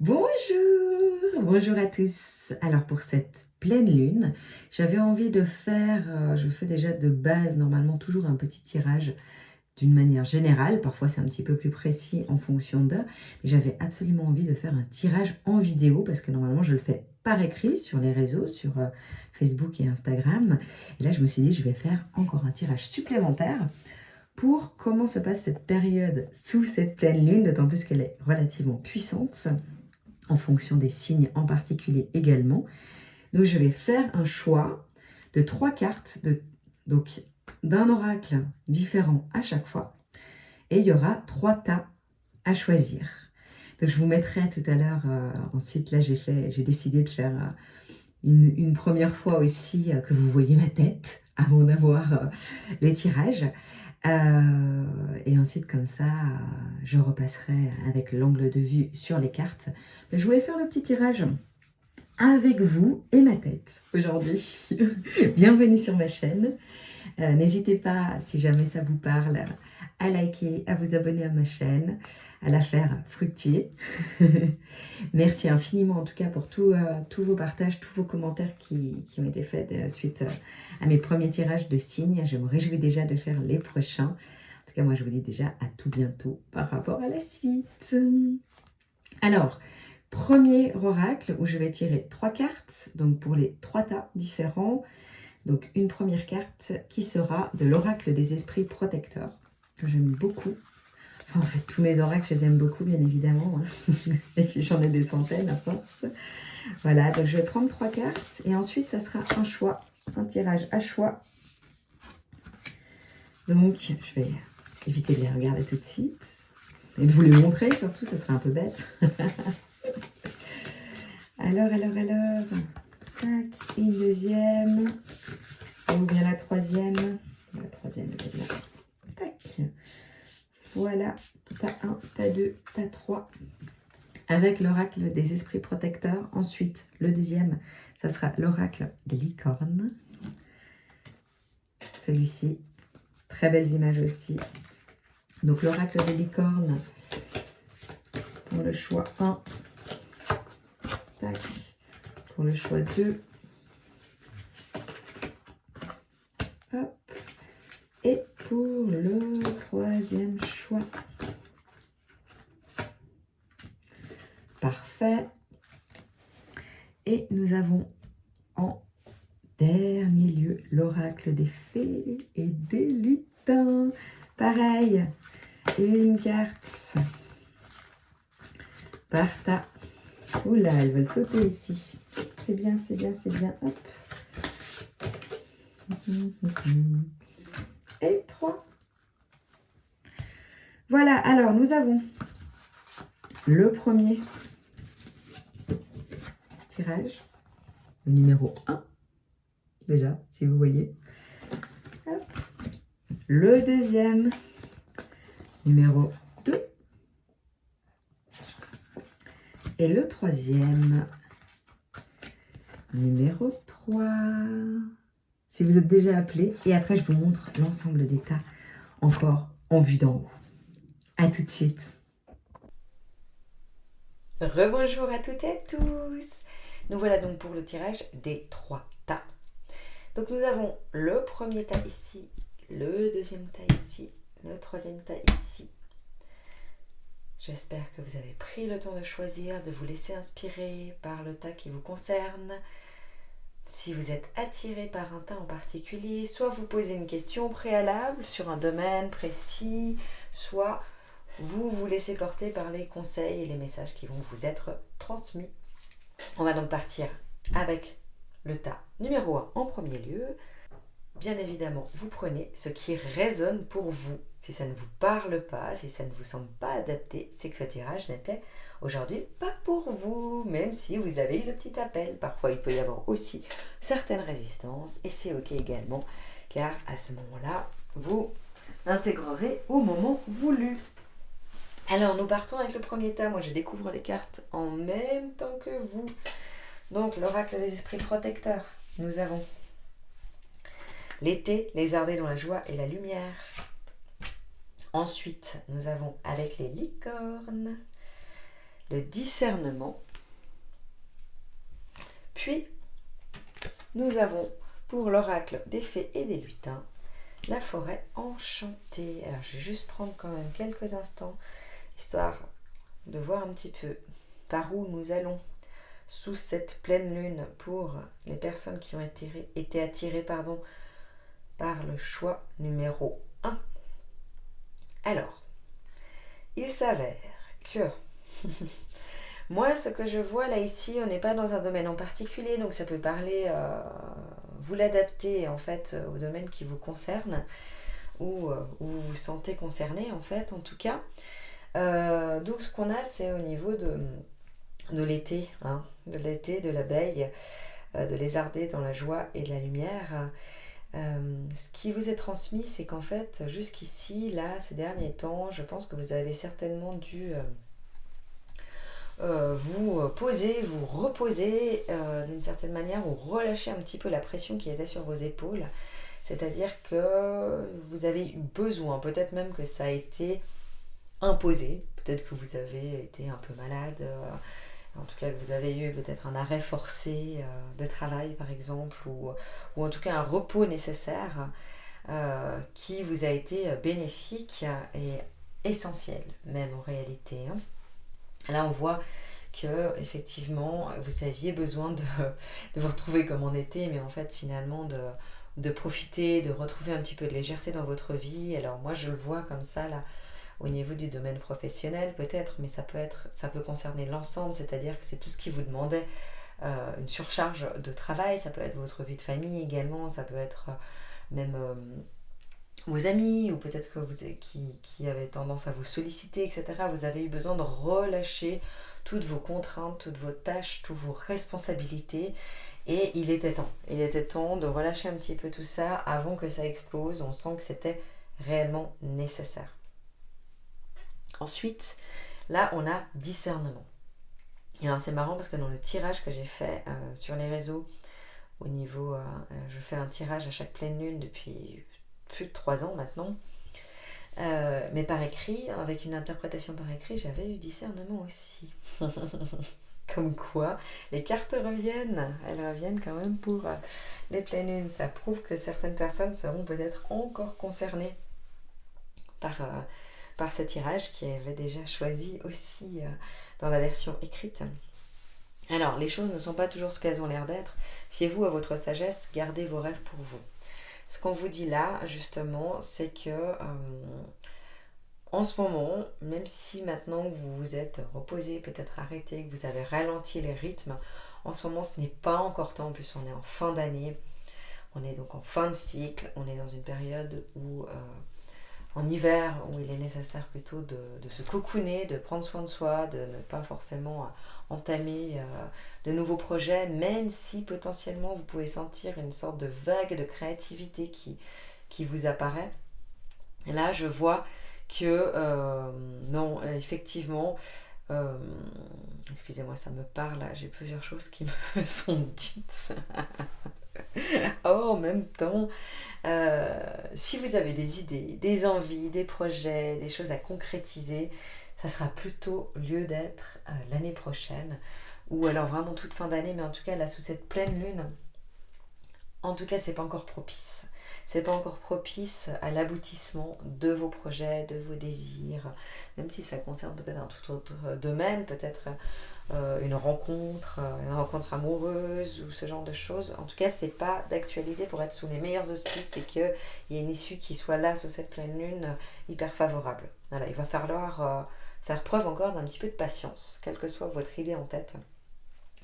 Bonjour, bonjour à tous. Alors pour cette pleine lune, j'avais envie de faire, je fais déjà de base normalement toujours un petit tirage d'une manière générale, parfois c'est un petit peu plus précis en fonction de, mais j'avais absolument envie de faire un tirage en vidéo parce que normalement je le fais par écrit sur les réseaux, sur Facebook et Instagram. Et là je me suis dit je vais faire encore un tirage supplémentaire pour comment se passe cette période sous cette pleine lune, d'autant plus qu'elle est relativement puissante en fonction des signes en particulier également. Donc je vais faire un choix de 3 cartes, donc d'un oracle différent à chaque fois. Et il y aura 3 tas à choisir. Donc je vous mettrai tout à l'heure, ensuite là j'ai décidé de faire une première fois aussi que vous voyez ma tête avant d'avoir les tirages. Et ensuite comme ça, je repasserai avec l'angle de vue sur les cartes. Mais je voulais faire le petit tirage avec vous et ma tête aujourd'hui. Bienvenue sur ma chaîne. N'hésitez pas, si jamais ça vous parle, à liker, à vous abonner à ma chaîne, à la faire fructuer. Merci infiniment en tout cas pour tous vos partages, tous vos commentaires qui ont été faits suite à mes premiers tirages de signes. Je me réjouis déjà de faire les prochains. En tout cas, moi je vous dis déjà à tout bientôt par rapport à la suite. Alors, premier oracle où je vais tirer 3 cartes, donc pour les 3 tas différents. Donc une première carte qui sera de l'oracle des esprits protecteurs, que j'aime beaucoup. Enfin, en fait, tous mes oracles, je les aime beaucoup, bien évidemment. Et puis j'en ai des centaines à force. Voilà, donc je vais prendre 3 cartes. Et ensuite, ça sera un choix, un tirage à choix. Donc, je vais éviter de les regarder tout de suite. Et de vous les montrer, surtout, ça serait un peu bête. Alors. Tac, une deuxième. Ou bien la troisième. La troisième, elle est là. Tac. Voilà, tas 1, tas 2, tas 3. Avec l'oracle des esprits protecteurs. Ensuite, le deuxième, ça sera l'oracle des licornes. Celui-ci, très belles images aussi. Donc l'oracle des licornes, pour le choix 1. Tac. Pour le choix 2. Hop. Et pour le troisième choix. Parfait. Et nous avons en dernier lieu l'oracle des fées et des lutins. Pareil, une carte par tas. Oula, elles veulent sauter ici. C'est bien. Hop. Et 3. Voilà, alors nous avons le premier tirage, le numéro 1, déjà, si vous voyez. Hop. Le deuxième, numéro 2. Et le troisième, numéro 3. Si vous êtes déjà appelé. Et après, je vous montre l'ensemble des tas encore en vue d'en haut. À tout de suite. Rebonjour à toutes et à tous. Nous voilà donc pour le tirage des 3 tas. Donc nous avons le premier tas ici, le deuxième tas ici, le troisième tas ici. J'espère que vous avez pris le temps de choisir, de vous laisser inspirer par le tas qui vous concerne. Si vous êtes attiré par un tas en particulier, soit vous posez une question préalable sur un domaine précis, soit vous vous laissez porter par les conseils et les messages qui vont vous être transmis. On va donc partir avec le tas numéro 1 en premier lieu. Bien évidemment, vous prenez ce qui résonne pour vous. Si ça ne vous parle pas, si ça ne vous semble pas adapté, c'est que ce tirage n'était aujourd'hui pas pour vous, même si vous avez eu le petit appel. Parfois, il peut y avoir aussi certaines résistances, et c'est ok également, car à ce moment-là, vous intégrerez au moment voulu. Alors, nous partons avec le premier tas. Moi, je découvre les cartes en même temps que vous. Donc, l'oracle des esprits protecteurs. Nous avons l'été, lézardé dans la joie et la lumière. Ensuite, nous avons avec les licornes, le discernement. Puis, nous avons pour l'oracle des fées et des lutins, la forêt enchantée. Alors, je vais juste prendre quand même quelques instants, histoire de voir un petit peu par où nous allons sous cette pleine lune pour les personnes qui ont été attirées par le choix numéro 1. Alors, il s'avère que moi, ce que je vois là ici, on n'est pas dans un domaine en particulier, donc ça peut parler, vous l'adaptez en fait au domaine qui vous concerne, ou où vous vous sentez concerné en fait, en tout cas. Donc ce qu'on a, c'est au niveau de l'été, hein, de l'été, de l'abeille, de lézarder dans la joie et de la lumière. Ce qui vous est transmis, c'est qu'en fait, jusqu'ici, là, ces derniers temps, je pense que vous avez certainement dû vous poser, vous reposer d'une certaine manière, ou relâcher un petit peu la pression qui était sur vos épaules. C'est-à-dire que vous avez eu besoin, peut-être même que ça a été imposé, peut-être que vous avez été un peu malade, en tout cas que vous avez eu peut-être un arrêt forcé de travail par exemple, ou en tout cas un repos nécessaire qui vous a été bénéfique et essentiel même en réalité. Là on voit que effectivement vous aviez besoin de vous retrouver comme en été, mais en fait finalement de profiter, de retrouver un petit peu de légèreté dans votre vie. Alors moi je le vois comme ça là, au niveau du domaine professionnel peut-être, mais ça peut concerner l'ensemble, c'est-à-dire que c'est tout ce qui vous demandait une surcharge de travail, ça peut être votre vie de famille également, ça peut être même vos amis, ou peut-être que qui avaient tendance à vous solliciter, etc. Vous avez eu besoin de relâcher toutes vos contraintes, toutes vos tâches, toutes vos responsabilités, et il était temps de relâcher un petit peu tout ça avant que ça explose. On sent que c'était réellement nécessaire. Ensuite, là, on a discernement. Et alors, c'est marrant parce que dans le tirage que j'ai fait sur les réseaux, au niveau, je fais un tirage à chaque pleine lune depuis plus de 3 ans maintenant, mais par écrit, avec une interprétation par écrit, j'avais eu discernement aussi. Comme quoi, les cartes reviennent. Elles reviennent quand même pour les pleines lunes. Ça prouve que certaines personnes seront peut-être encore concernées par ce tirage qui avait déjà choisi aussi dans la version écrite. Alors, les choses ne sont pas toujours ce qu'elles ont l'air d'être. Fiez-vous à votre sagesse, gardez vos rêves pour vous. Ce qu'on vous dit là, justement, c'est que en ce moment, même si maintenant que vous vous êtes reposé, peut-être arrêté, que vous avez ralenti les rythmes, en ce moment ce n'est pas encore temps. En plus, on est en fin d'année, on est donc en fin de cycle, on est dans une période où en hiver, où il est nécessaire plutôt de se cocooner, de prendre soin de soi, de ne pas forcément entamer de nouveaux projets, même si potentiellement vous pouvez sentir une sorte de vague de créativité qui vous apparaît. Et là, je vois que non, effectivement, excusez-moi, ça me parle, là, j'ai plusieurs choses qui me sont dites. En même temps, si vous avez des idées, des envies, des projets, des choses à concrétiser, ça sera plutôt lieu d'être l'année prochaine, ou alors vraiment toute fin d'année, mais en tout cas là sous cette pleine lune, en tout cas c'est pas encore propice. C'est pas encore propice à l'aboutissement de vos projets, de vos désirs, même si ça concerne peut-être un tout autre domaine, peut-être une rencontre amoureuse ou ce genre de choses. En tout cas, c'est pas d'actualité pour être sous les meilleurs auspices, c'est qu'il y a une issue qui soit là sous cette pleine lune hyper favorable. Voilà, il va falloir faire preuve encore d'un petit peu de patience, quelle que soit votre idée en tête.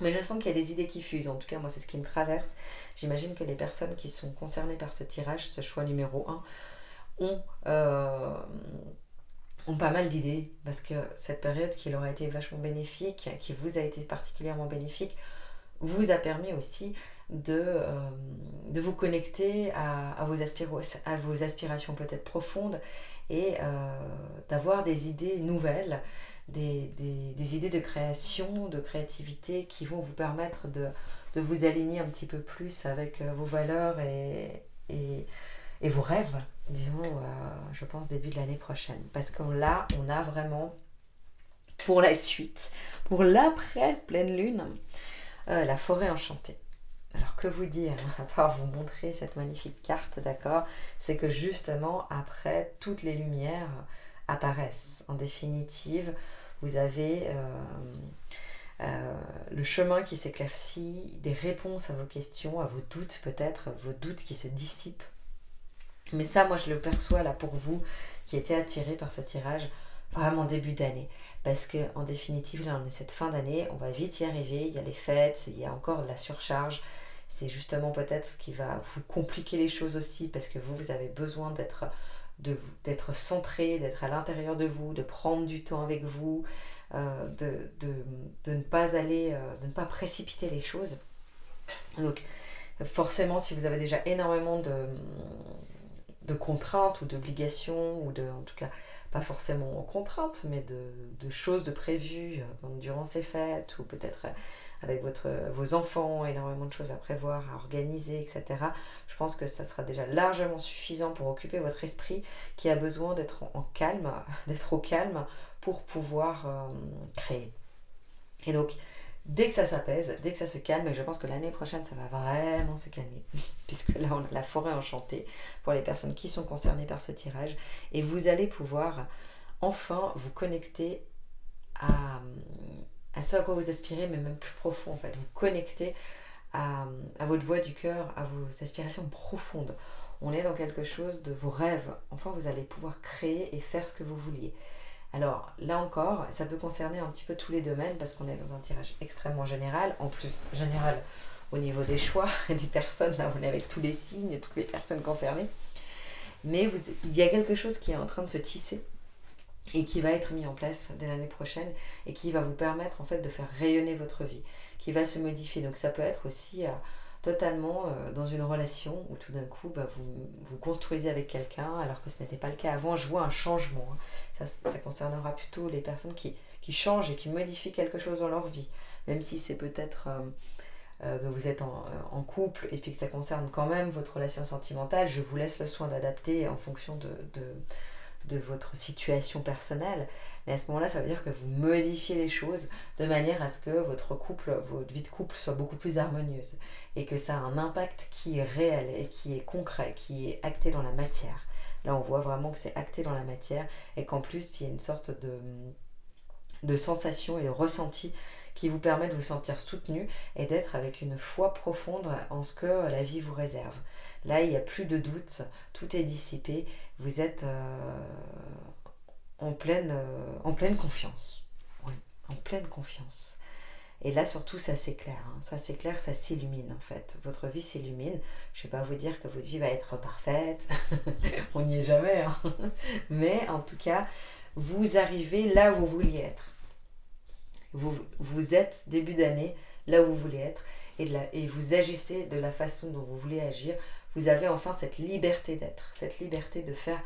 Mais je sens qu'il y a des idées qui fusent, en tout cas moi c'est ce qui me traverse. J'imagine que les personnes qui sont concernées par ce tirage, ce choix numéro 1, ont pas mal d'idées, parce que cette période qui leur a été vachement bénéfique, qui vous a été particulièrement bénéfique, vous a permis aussi de vous connecter à vos aspirations peut-être profondes, et d'avoir des idées nouvelles, des idées de création, de créativité qui vont vous permettre de vous aligner un petit peu plus avec vos valeurs et vos rêves, disons, je pense début de l'année prochaine. Parce que là, on a vraiment pour la suite, pour l'après pleine lune, la forêt enchantée. Alors que vous dire, à part vous montrer cette magnifique carte, d'accord, c'est que justement après, toutes les lumières apparaissent. En définitive, vous avez le chemin qui s'éclaircit, des réponses à vos questions, à vos doutes peut-être, vos doutes qui se dissipent. Mais ça, moi je le perçois là pour vous qui étiez attirés par ce tirage, vraiment début d'année. Parce que en définitive, là on est cette fin d'année, on va vite y arriver, il y a les fêtes, il y a encore de la surcharge. C'est justement peut-être ce qui va vous compliquer les choses aussi, parce que vous avez besoin d'être centré, d'être à l'intérieur de vous, de prendre du temps avec vous, de ne pas aller, de ne pas précipiter les choses. Donc forcément, si vous avez déjà énormément de contraintes ou d'obligations, ou en tout cas pas forcément contraintes, mais de choses de prévues durant ces fêtes, ou peut-être avec vos enfants, énormément de choses à prévoir, à organiser, etc. Je pense que ça sera déjà largement suffisant pour occuper votre esprit qui a besoin d'être en calme, d'être au calme pour pouvoir créer. Et donc, dès que ça s'apaise, dès que ça se calme, et je pense que l'année prochaine, ça va vraiment se calmer, puisque là, on a la forêt enchantée pour les personnes qui sont concernées par ce tirage, et vous allez pouvoir enfin vous connecter à ce à quoi vous aspirez, mais même plus profond en fait, vous connecter à votre voix du cœur, à vos aspirations profondes. On est dans quelque chose de vos rêves. Enfin, vous allez pouvoir créer et faire ce que vous vouliez. Alors là encore, ça peut concerner un petit peu tous les domaines parce qu'on est dans un tirage extrêmement général. En plus, général au niveau des choix et des personnes. Là, on est avec tous les signes et toutes les personnes concernées. Mais il y a quelque chose qui est en train de se tisser et qui va être mis en place dès l'année prochaine et qui va vous permettre en fait de faire rayonner votre vie, qui va se modifier. Donc ça peut être aussi totalement dans une relation où tout d'un coup vous construisez avec quelqu'un alors que ce n'était pas le cas avant. Je vois un changement. Ça concernera plutôt les personnes qui changent et qui modifient quelque chose dans leur vie, même si c'est peut-être que vous êtes en couple et puis que ça concerne quand même votre relation sentimentale. Je vous laisse le soin d'adapter en fonction de votre situation personnelle, mais à ce moment-là, ça veut dire que vous modifiez les choses de manière à ce que votre vie de couple soit beaucoup plus harmonieuse et que ça a un impact qui est réel et qui est concret, qui est acté dans la matière. Là, on voit vraiment que c'est acté dans la matière et qu'en plus, il y a une sorte de sensation et de ressenti qui vous permet de vous sentir soutenu et d'être avec une foi profonde en ce que la vie vous réserve. Là, il n'y a plus de doute, tout est dissipé, vous êtes en pleine confiance. Oui, en pleine confiance. Et là, surtout, ça s'éclaire. Ça s'éclaire, ça s'illumine en fait. Votre vie s'illumine. Je ne vais pas vous dire que votre vie va être parfaite. On n'y est jamais. Mais en tout cas, vous arrivez là où vous vouliez être. Vous êtes début d'année là où vous voulez être et vous agissez de la façon dont vous voulez agir. Vous avez enfin cette liberté d'être, cette liberté de faire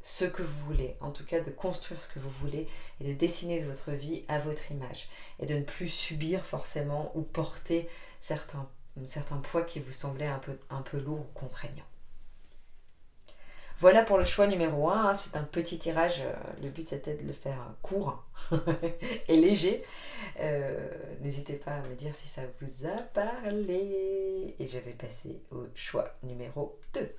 ce que vous voulez, en tout cas de construire ce que vous voulez et de dessiner votre vie à votre image et de ne plus subir forcément ou porter certains poids qui vous semblaient un peu lourds ou contraignants. Voilà pour le choix numéro 1, c'est un petit tirage, le but c'était de le faire court et léger. N'hésitez pas à me dire si ça vous a parlé. Et je vais passer au choix numéro 2.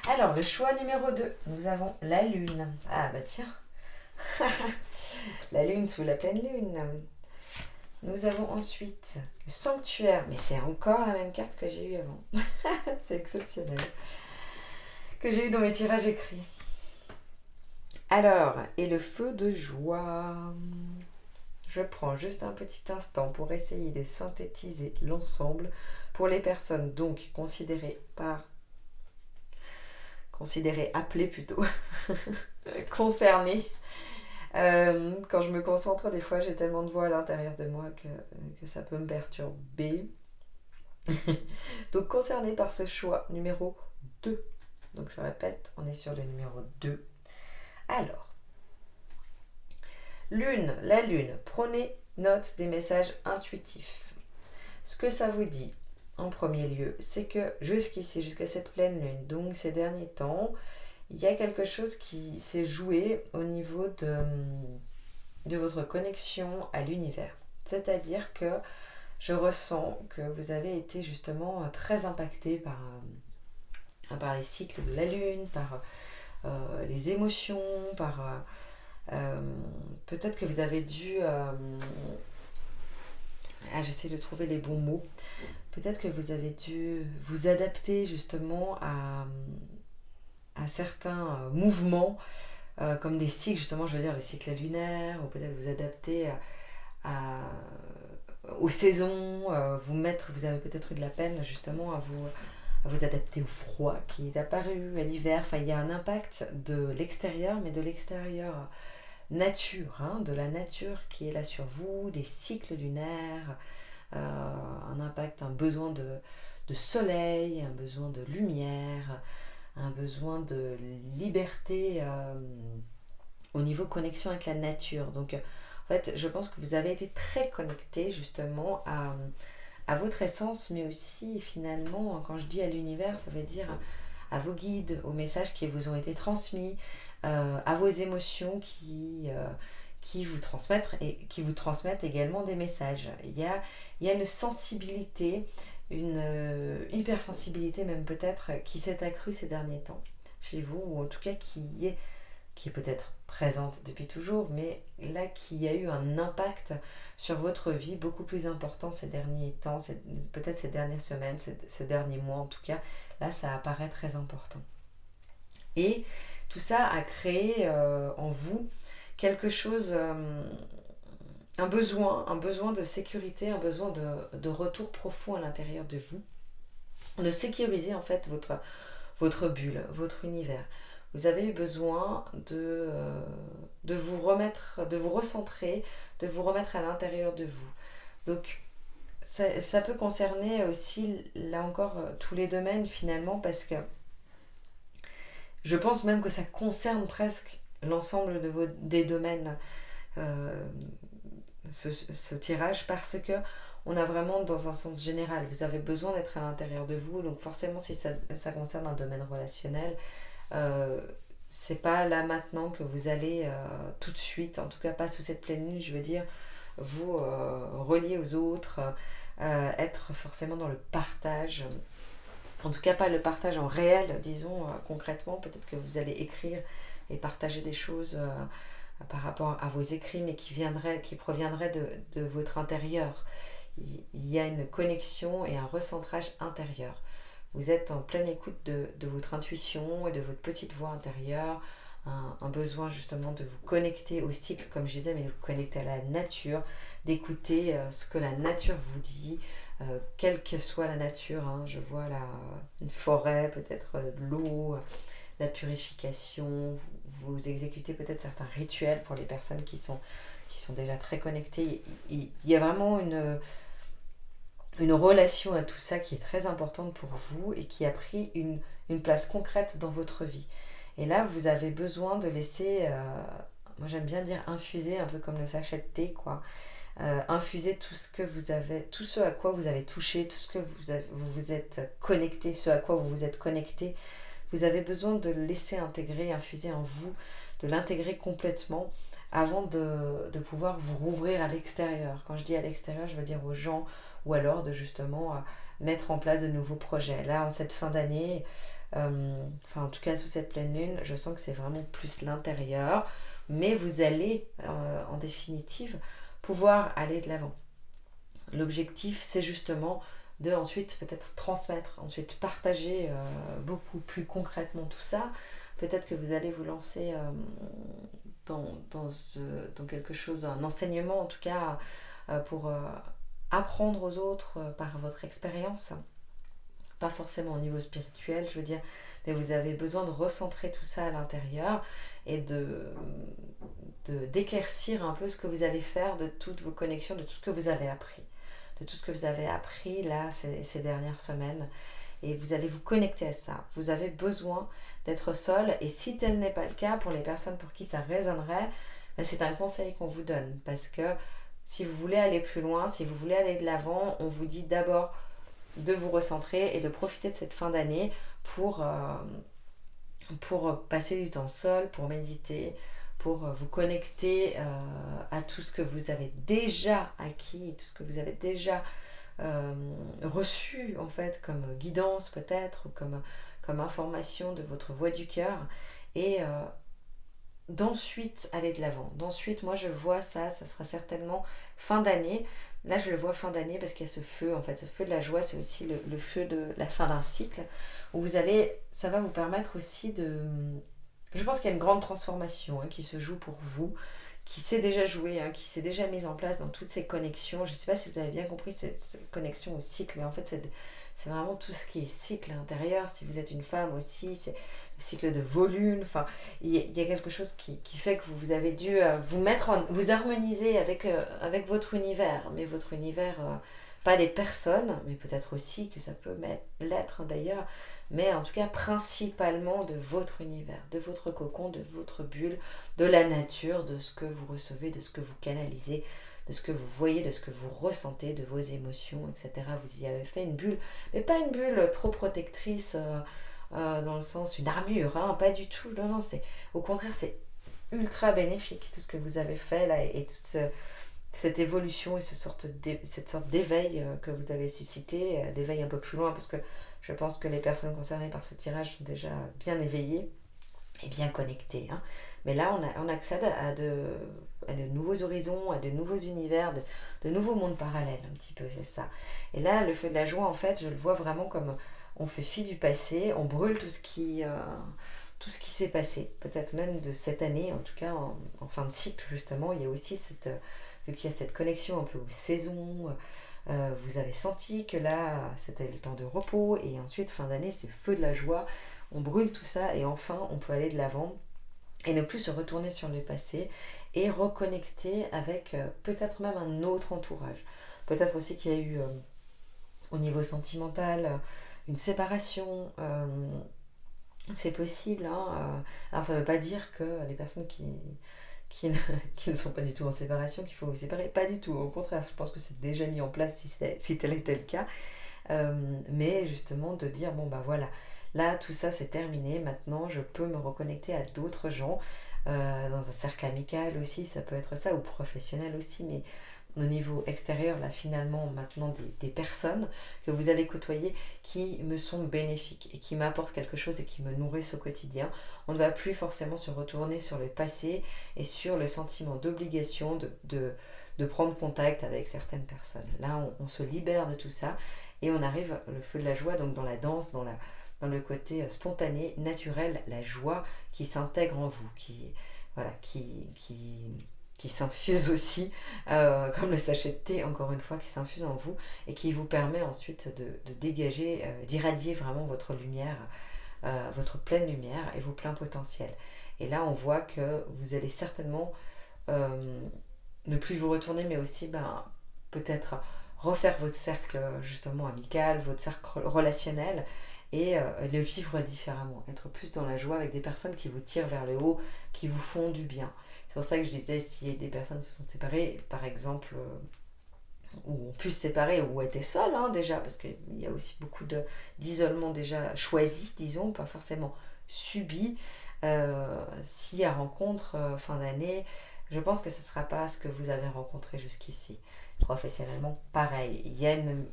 Alors, le choix numéro 2, nous avons la lune. Ah bah tiens, la lune sous la pleine lune. Nous avons ensuite le sanctuaire, mais c'est encore la même carte que j'ai eue avant. C'est exceptionnel. Que j'ai eu dans mes tirages écrits. Alors, et le feu de joie. Je prends juste un petit instant pour essayer de synthétiser l'ensemble pour les personnes donc appelées plutôt, concernées. Quand je me concentre, des fois j'ai tellement de voix à l'intérieur de moi que ça peut me perturber. Donc concerné par ce choix numéro 2. Donc je répète, on est sur le numéro 2. Alors, la lune, prenez note des messages intuitifs. Ce que ça vous dit, en premier lieu, c'est que jusqu'à cette pleine lune, donc ces derniers temps, il y a quelque chose qui s'est joué au niveau de votre connexion à l'univers. C'est-à-dire que je ressens que vous avez été justement très impacté par les cycles de la Lune, par les émotions, par peut-être que vous avez dû... j'essaie de trouver les bons mots. Peut-être que vous avez dû vous adapter justement à certains mouvements, comme des cycles, justement, je veux dire, le cycle lunaire, ou peut-être vous adapter à, aux saisons, vous avez peut-être eu de la peine justement à vous adapter au froid qui est apparu à l'hiver. Enfin, il y a un impact de l'extérieur, mais de l'extérieur nature, hein, de la nature qui est là sur vous, des cycles lunaires, un impact, un besoin de soleil, un besoin de lumière, un besoin de liberté au niveau connexion avec la nature. Donc, en fait, je pense que vous avez été très connecté justement à votre essence, mais aussi finalement, quand je dis à l'univers, ça veut dire à vos guides, aux messages qui vous ont été transmis, à vos émotions qui vous transmettent également des messages. Il y a une sensibilité, une hypersensibilité même peut-être, qui s'est accrue ces derniers temps chez vous, ou en tout cas qui est peut-être présente depuis toujours, mais là qui a eu un impact sur votre vie beaucoup plus important ces derniers temps, peut-être ces dernières semaines, ces derniers mois en tout cas. Là, ça apparaît très important. Et tout ça a créé en vous quelque chose, un besoin de sécurité, un besoin de retour profond à l'intérieur de vous, de sécuriser en fait votre bulle, votre univers. Vous avez eu besoin de vous remettre, de vous recentrer, de vous remettre à l'intérieur de vous. Donc, ça peut concerner aussi, là encore, tous les domaines finalement, parce que je pense même que ça concerne presque l'ensemble des domaines, euh, ce tirage, parce que on a vraiment dans un sens général, vous avez besoin d'être à l'intérieur de vous, donc forcément si ça concerne un domaine relationnel, euh, c'est pas là maintenant que vous allez tout de suite, en tout cas pas sous cette pleine lune, je veux dire, vous relier aux autres, être forcément dans le partage, en tout cas pas le partage en réel, disons concrètement. Peut-être que vous allez écrire et partager des choses par rapport à vos écrits, mais qui proviendraient de votre intérieur. Il y a une connexion et un recentrage intérieur. Vous êtes en pleine écoute de votre intuition et de votre petite voix intérieure, un besoin justement de vous connecter au cycle, comme je disais, mais de vous connecter à la nature, d'écouter ce que la nature vous dit, quelle que soit la nature, hein. Je vois là une forêt, peut-être l'eau, la purification, vous exécutez peut-être certains rituels pour les personnes qui sont déjà très connectées. Il y a vraiment une relation à tout ça qui est très importante pour vous et qui a pris une place concrète dans votre vie. Et là, vous avez besoin de laisser, moi j'aime bien dire infuser, un peu comme le sachet de thé, quoi. Infuser tout ce que vous avez, tout ce à quoi vous avez touché, tout ce que vous vous êtes connecté, ce à quoi vous vous êtes connecté. Vous avez besoin de le laisser intégrer, infuser en vous, de l'intégrer complètement avant de pouvoir vous rouvrir à l'extérieur. Quand je dis à l'extérieur, je veux dire aux gens, ou alors de justement mettre en place de nouveaux projets. Là, en cette fin d'année, enfin en tout cas sous cette pleine lune, je sens que c'est vraiment plus l'intérieur, mais vous allez en définitive pouvoir aller de l'avant. L'objectif, c'est justement de ensuite peut-être transmettre, ensuite partager beaucoup plus concrètement tout ça. Peut-être que vous allez vous lancer dans quelque chose, un enseignement en tout cas, pour apprendre aux autres par votre expérience. Pas forcément au niveau spirituel, je veux dire, mais vous avez besoin de recentrer tout ça à l'intérieur et d'éclaircir un peu ce que vous allez faire de toutes vos connexions, de tout ce que vous avez appris. De tout ce que vous avez appris là ces dernières semaines. Et vous allez vous connecter à ça. Vous avez besoin d'être seul. Et si tel n'est pas le cas, pour les personnes pour qui ça résonnerait, ben c'est un conseil qu'on vous donne. Parce que si vous voulez aller plus loin, si vous voulez aller de l'avant, on vous dit d'abord de vous recentrer et de profiter de cette fin d'année pour pour passer du temps seul, pour méditer, pour vous connecter à tout ce que vous avez déjà acquis, tout ce que vous avez déjà reçu en fait comme guidance peut-être, ou comme information de votre voix du cœur, et d'ensuite aller de l'avant. D'ensuite, moi je vois ça sera certainement fin d'année. Là je le vois fin d'année parce qu'il y a ce feu, en fait, ce feu de la joie, c'est aussi le feu de la fin d'un cycle, où ça va vous permettre aussi de... Je pense qu'il y a une grande transformation qui se joue pour vous, qui s'est déjà jouée, qui s'est déjà mise en place dans toutes ces connexions. Je ne sais pas si vous avez bien compris cette connexion au cycle, mais en fait c'est vraiment tout ce qui est cycle intérieur. Si vous êtes une femme aussi, c'est le cycle de vos lunes. Enfin, il y a quelque chose qui fait que vous avez dû vous harmoniser avec votre univers, mais votre univers, pas des personnes, mais peut-être aussi que ça peut l'être d'ailleurs, mais en tout cas principalement de votre univers, de votre cocon, de votre bulle, de la nature, de ce que vous recevez, de ce que vous canalisez, de ce que vous voyez, de ce que vous ressentez, de vos émotions, etc. Vous y avez fait une bulle, mais pas une bulle trop protectrice, dans le sens une armure, pas du tout. Non, non, au contraire, c'est ultra bénéfique tout ce que vous avez fait là, et toute cette évolution et cette sorte d'éveil que vous avez suscité, d'éveil un peu plus loin, parce que je pense que les personnes concernées par ce tirage sont déjà bien éveillées et bien connectées. Mais là, on accède à de nouveaux horizons, à de nouveaux univers, de nouveaux mondes parallèles, un petit peu, c'est ça. Et là, le feu de la joie, en fait, je le vois vraiment comme on fait fi du passé, on brûle tout ce qui s'est passé, peut-être même de cette année, en tout cas en fin de cycle, justement. Il y a aussi vu qu'il y a cette connexion un peu aux saisons, vous avez senti que là, c'était le temps de repos, et ensuite, fin d'année, c'est feu de la joie, on brûle tout ça, et enfin, on peut aller de l'avant, et ne plus se retourner sur le passé, et reconnecter avec peut-être même un autre entourage. Peut-être aussi qu'il y a eu, au niveau sentimental, une séparation, c'est possible. Alors ça ne veut pas dire que les personnes qui, ne, qui ne sont pas du tout en séparation, qu'il faut vous séparer, pas du tout. Au contraire, je pense que c'est déjà mis en place si tel était le cas. Mais justement de dire, bon bah voilà, là tout ça c'est terminé, maintenant je peux me reconnecter à d'autres gens, dans un cercle amical aussi, ça peut être ça, ou professionnel aussi, mais au niveau extérieur, là finalement maintenant des personnes que vous allez côtoyer qui me sont bénéfiques et qui m'apportent quelque chose et qui me nourrissent au quotidien. On ne va plus forcément se retourner sur le passé et sur le sentiment d'obligation de prendre contact avec certaines personnes. Là on se libère de tout ça et on arrive le feu de la joie, donc dans la danse, dans le côté spontané, naturel, la joie qui s'intègre en vous, voilà, qui s'infuse aussi, comme le sachet de thé, encore une fois, qui s'infuse en vous et qui vous permet ensuite de dégager, d'irradier vraiment votre lumière, votre pleine lumière et vos pleins potentiels. Et là, on voit que vous allez certainement ne plus vous retourner, mais aussi peut-être refaire votre cercle justement amical, votre cercle relationnel, et le vivre différemment, être plus dans la joie avec des personnes qui vous tirent vers le haut, qui vous font du bien. C'est pour ça que je disais, si des personnes se sont séparées, par exemple, ou ont pu se séparer, ou étaient seules déjà, parce qu'il y a aussi beaucoup d'isolement déjà choisi, disons, pas forcément subi. Si à rencontre fin d'année, je pense que ce ne sera pas ce que vous avez rencontré jusqu'ici. Professionnellement, pareil, il y a une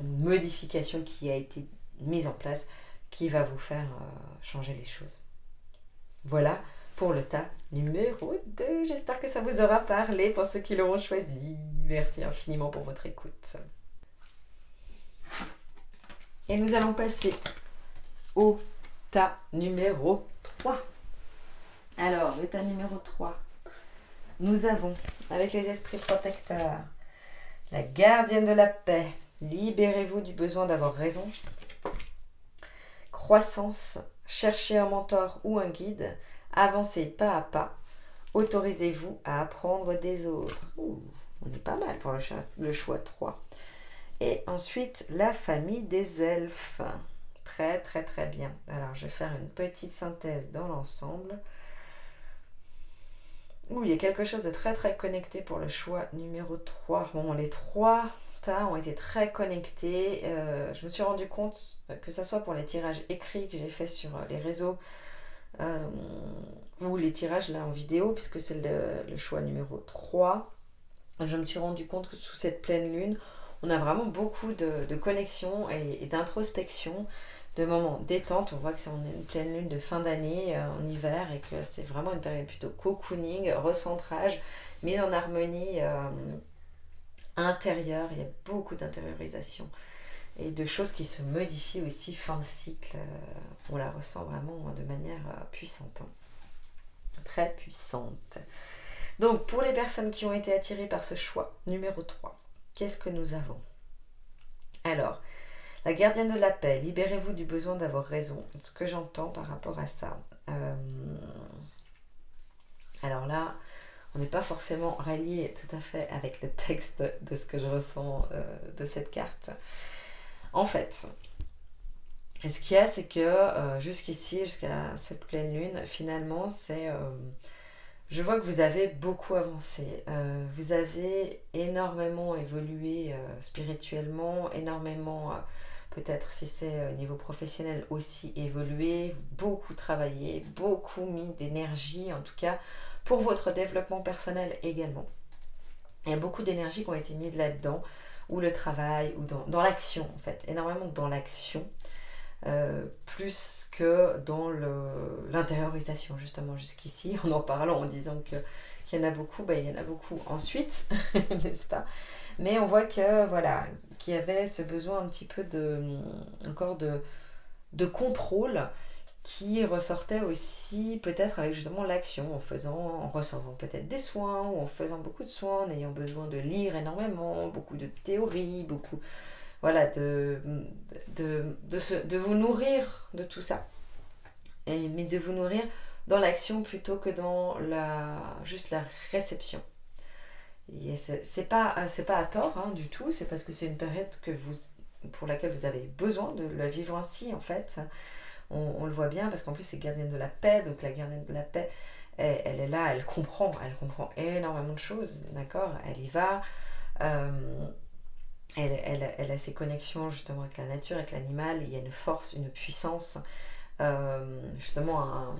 modification qui a été mise en place qui va vous faire changer les choses. Voilà pour le tas numéro 2. J'espère que ça vous aura parlé pour ceux qui l'auront choisi. Merci infiniment pour votre écoute. Et nous allons passer au tas numéro 3. Alors, le tas numéro 3, nous avons, avec les esprits protecteurs, la gardienne de la paix. Libérez-vous du besoin d'avoir raison. Croissance, cherchez un mentor ou un guide. Avancez pas à pas. Autorisez-vous à apprendre des autres. On est pas mal pour le choix 3. Et ensuite, la famille des elfes. Très très très bien. Alors, je vais faire une petite synthèse dans l'ensemble. Il y a quelque chose de très très connecté pour le choix numéro 3. Bon, les 3 tas ont été très connectés. Je me suis rendu compte que ce soit pour les tirages écrits que j'ai fait sur les réseaux, ou les tirages là en vidéo, puisque c'est le choix numéro 3. Je me suis rendu compte que sous cette pleine lune, on a vraiment beaucoup de connexion et d'introspection, de moments détente. On voit que c'est une pleine lune de fin d'année en hiver et que c'est vraiment une période plutôt cocooning, recentrage, mise en harmonie intérieure. Il y a beaucoup d'intériorisation et de choses qui se modifient aussi fin de cycle. On la ressent vraiment de manière puissante, très puissante. Donc pour les personnes qui ont été attirées par ce choix numéro 3, qu'est-ce que nous avons? Alors, la gardienne de la paix, libérez-vous du besoin d'avoir raison. Ce que j'entends par rapport à ça. Alors là, on n'est pas forcément rallié tout à fait avec le texte de ce que je ressens de cette carte. En fait, ce qu'il y a, c'est que jusqu'ici, jusqu'à cette pleine lune, finalement, je vois que vous avez beaucoup avancé. Vous avez énormément évolué spirituellement, énormément, peut-être si c'est au niveau professionnel aussi évolué, beaucoup travaillé, beaucoup mis d'énergie, en tout cas pour votre développement personnel également. Il y a beaucoup d'énergie qui ont été mises là-dedans, ou le travail, ou dans l'action en fait, énormément dans l'action. Plus que dans l'intériorisation justement jusqu'ici, en parlant, en disant qu'il y en a beaucoup, il y en a beaucoup ensuite, n'est-ce pas? Mais on voit que voilà, qu'il y avait ce besoin un petit peu encore de contrôle qui ressortait aussi peut-être avec justement l'action, en recevant peut-être des soins, ou en faisant beaucoup de soins, en ayant besoin de lire énormément, beaucoup de théories, beaucoup... Voilà, de vous nourrir de tout ça. Mais de vous nourrir dans l'action plutôt que dans juste la réception. Et c'est pas à tort du tout, c'est parce que c'est une période pour laquelle vous avez besoin de la vivre ainsi en fait. On le voit bien parce qu'en plus c'est gardienne de la paix, donc la gardienne de la paix, elle est là, elle comprend énormément de choses, d'accord? Elle y va. Elle a ses connexions justement avec la nature, avec l'animal. Il y a une force, une puissance, justement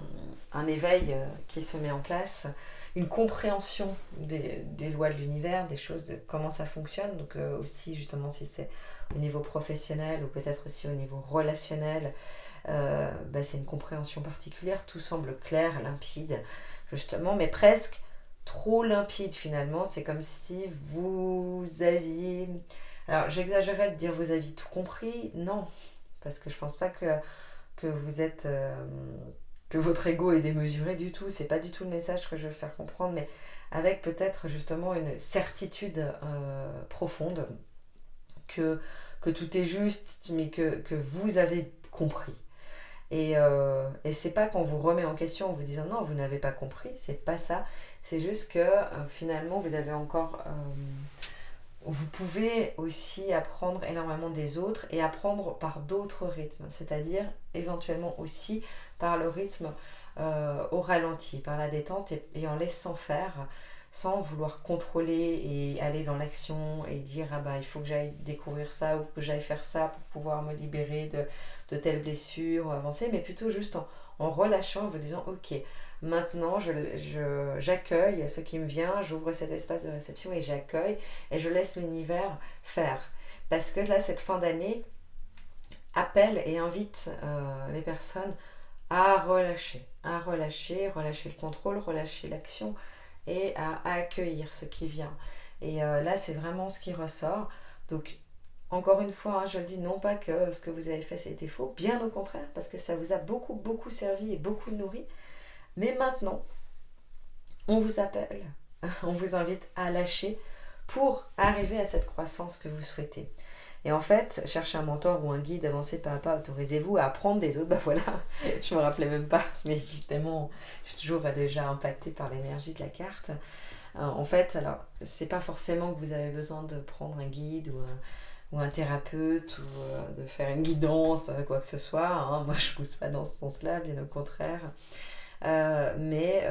un éveil qui se met en place, une compréhension des lois de l'univers, des choses, de comment ça fonctionne. Donc aussi justement si c'est au niveau professionnel ou peut-être aussi au niveau relationnel, c'est une compréhension particulière. Tout semble clair, limpide justement, mais presque trop limpide finalement. C'est comme si vous aviez... Alors j'exagérais de dire vous aviez tout compris, non, parce que je pense pas que vous êtes... que votre ego est démesuré du tout, c'est pas du tout le message que je veux faire comprendre, mais avec peut-être justement une certitude profonde que tout est juste, mais que vous avez compris. Et c'est pas qu'on vous remet en question en vous disant non, vous n'avez pas compris, c'est pas ça, c'est juste que finalement vous avez encore... vous pouvez aussi apprendre énormément des autres et apprendre par d'autres rythmes, c'est-à-dire éventuellement aussi par le rythme au ralenti, par la détente et en laissant faire, sans vouloir contrôler et aller dans l'action et dire il faut que j'aille découvrir ça ou que j'aille faire ça pour pouvoir me libérer de telles blessures ou avancer, mais plutôt juste en relâchant, en vous disant ok, maintenant j'accueille ce qui me vient, j'ouvre cet espace de réception et j'accueille et je laisse l'univers faire. Parce que là, cette fin d'année appelle et invite les personnes à relâcher le contrôle, relâcher l'action et à accueillir ce qui vient. Et là, c'est vraiment ce qui ressort. Donc, encore une fois, je le dis, non pas que ce que vous avez fait, c'était faux, bien au contraire, parce que ça vous a beaucoup, beaucoup servi et beaucoup nourri. Mais maintenant, on vous appelle, on vous invite à lâcher pour arriver à cette croissance que vous souhaitez. Et en fait, cherchez un mentor ou un guide, avancez pas à pas, autorisez-vous à apprendre des autres. Voilà, je me rappelais même pas, mais évidemment, je suis toujours déjà impactée par l'énergie de la carte. En fait, alors, c'est pas forcément que vous avez besoin de prendre un guide ou un thérapeute ou de faire une guidance, quoi que ce soit. Moi, je pousse pas dans ce sens-là, bien au contraire. Mais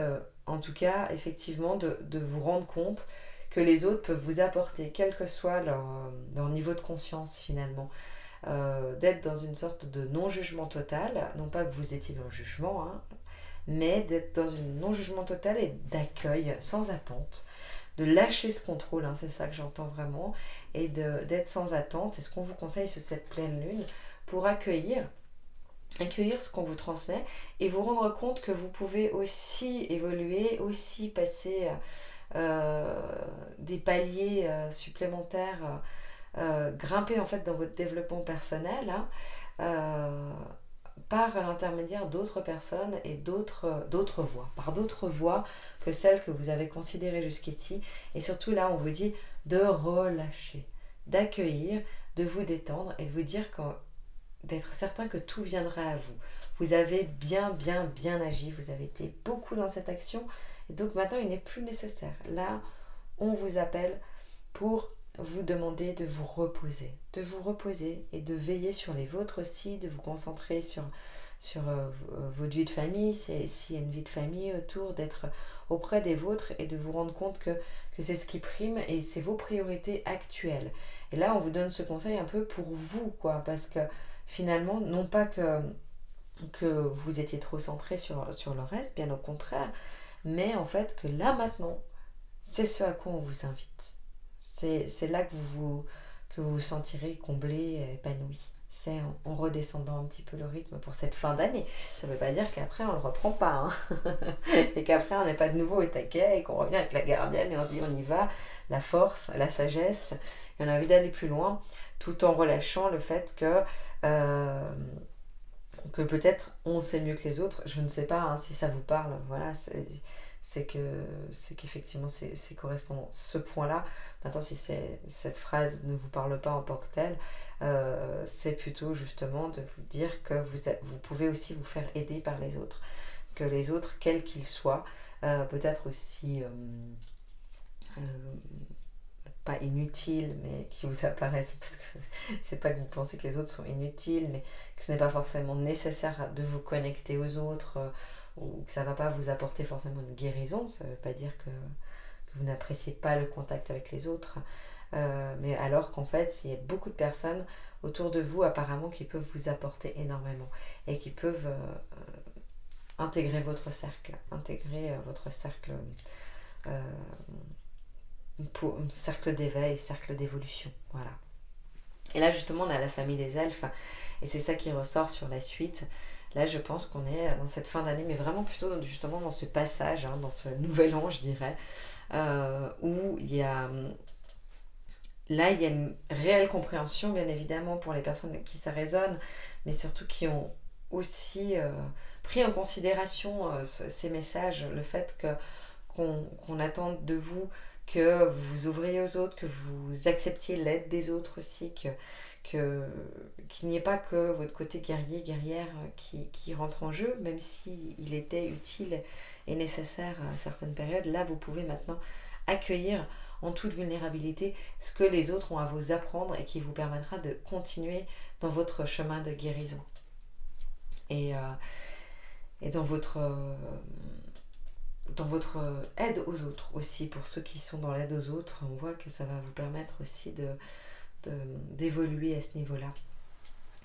en tout cas, effectivement, de vous rendre compte que les autres peuvent vous apporter, quel que soit leur niveau de conscience finalement, d'être dans une sorte de non-jugement total, non pas que vous étiez dans le jugement, mais d'être dans une non-jugement total et d'accueil sans attente, de lâcher ce contrôle, hein, c'est ça que j'entends vraiment, et d'être sans attente, c'est ce qu'on vous conseille sur cette pleine lune, pour accueillir ce qu'on vous transmet et vous rendre compte que vous pouvez aussi évoluer, aussi passer des paliers supplémentaires, grimper en fait dans votre développement personnel, hein, euh, par l'intermédiaire d'autres personnes et d'autres voies, par d'autres voies que celles que vous avez considérées jusqu'ici. Et surtout là, on vous dit de relâcher, d'accueillir, de vous détendre et de vous dire d'être certain que tout viendra à vous. Vous avez bien agi, vous avez été beaucoup dans cette action, et donc maintenant il n'est plus nécessaire. Là, on vous appelle pour vous demander de vous reposer et de veiller sur les vôtres aussi, de vous concentrer sur votre vie de famille, s'il y a une vie de famille autour, d'être auprès des vôtres et de vous rendre compte que c'est ce qui prime et c'est vos priorités actuelles. Et là, on vous donne ce conseil un peu pour vous, quoi, parce que finalement, non pas que vous étiez trop centré sur le reste, bien au contraire, mais en fait que là maintenant, c'est ce à quoi on vous invite. C'est là que vous vous sentirez comblé, épanoui. C'est en redescendant un petit peu le rythme pour cette fin d'année. Ça ne veut pas dire qu'après on ne le reprend pas, hein. Et qu'après on n'est pas de nouveau au taquet et qu'on revient avec la gardienne et on se dit on y va, la force, la sagesse, et on a envie d'aller plus loin, tout en relâchant le fait que peut-être on sait mieux que les autres. Je ne sais pas, hein, si ça vous parle, voilà, c'est qu'effectivement c'est correspondant ce point-là. Maintenant, si cette phrase ne vous parle pas en tant que telle, c'est plutôt justement de vous dire que vous pouvez aussi vous faire aider par les autres, que les autres, quels qu'ils soient, peut-être aussi pas inutiles, mais qui vous apparaissent, parce que c'est pas que vous pensez que les autres sont inutiles, mais que ce n'est pas forcément nécessaire de vous connecter aux autres, ou que ça va pas vous apporter forcément une guérison. Ça veut pas dire que vous n'appréciez pas le contact avec les autres, mais alors qu'en fait il y a beaucoup de personnes autour de vous apparemment qui peuvent vous apporter énormément et qui peuvent intégrer votre cercle, cercle d'éveil, cercle d'évolution, voilà. Et là justement on a la famille des elfes et c'est ça qui ressort sur la suite. Là je pense qu'on est dans cette fin d'année, mais vraiment plutôt justement dans ce passage, hein, dans ce nouvel an je dirais, où il y a une réelle compréhension bien évidemment pour les personnes qui ça résonne, mais surtout qui ont aussi pris en considération ces messages, le fait qu'on attende de vous que vous vous ouvriez aux autres, que vous acceptiez l'aide des autres aussi, qu'il n'y ait pas que votre côté guerrier, guerrière qui rentre en jeu, même s'il était utile et nécessaire à certaines périodes. Là, vous pouvez maintenant accueillir en toute vulnérabilité ce que les autres ont à vous apprendre et qui vous permettra de continuer dans votre chemin de guérison. Et dans votre aide aux autres aussi, pour ceux qui sont dans l'aide aux autres, on voit que ça va vous permettre aussi d'évoluer à ce niveau-là,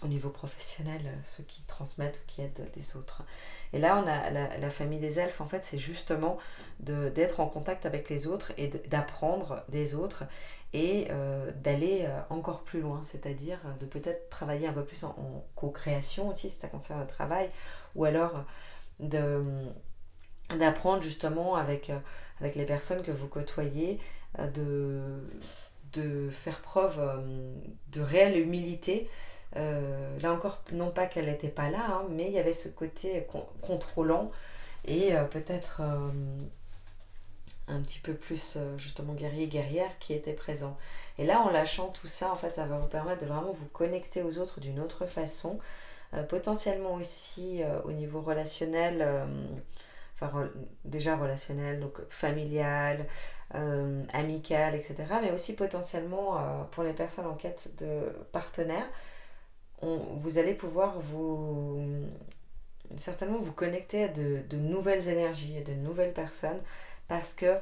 au niveau professionnel, ceux qui transmettent ou qui aident les autres. Et là, on a la famille des elfes, en fait, c'est justement d'être en contact avec les autres et d'apprendre des autres et d'aller encore plus loin, c'est-à-dire de peut-être travailler un peu plus en co-création aussi, si ça concerne le travail, ou alors d'apprendre justement avec les personnes que vous côtoyez, de faire preuve de réelle humilité. Là encore, non pas qu'elle n'était pas là, hein, mais il y avait ce côté contrôlant et peut-être un petit peu plus justement guerrier, guerrière qui était présent. Et là, en lâchant tout ça, en fait, ça va vous permettre de vraiment vous connecter aux autres d'une autre façon, potentiellement aussi au niveau relationnel, déjà relationnel, donc familial, amical, etc. Mais aussi potentiellement pour les personnes en quête de partenaires, vous allez pouvoir certainement vous connecter à de nouvelles énergies, à de nouvelles personnes, parce que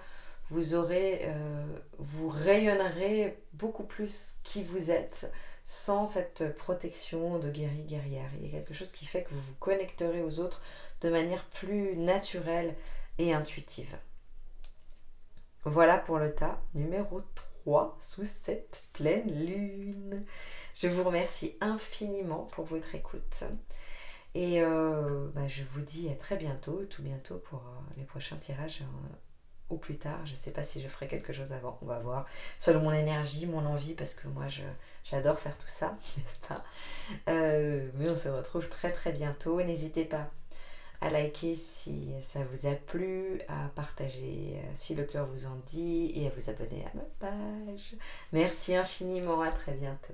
vous rayonnerez beaucoup plus qui vous êtes sans cette protection de guerrière. Il y a quelque chose qui fait que vous vous connecterez aux autres de manière plus naturelle et intuitive. Voilà pour le tas numéro 3 sous cette pleine lune. Je vous remercie infiniment pour votre écoute. Et je vous dis à très bientôt, tout bientôt pour les prochains tirages au plus tard. Je ne sais pas si je ferai quelque chose avant, on va voir. Selon mon énergie, mon envie, parce que moi j'adore faire tout ça, n'est-ce pas? Mais on se retrouve très très bientôt. N'hésitez pas à liker si ça vous a plu, à partager si le cœur vous en dit et à vous abonner à ma page. Merci infiniment, à très bientôt.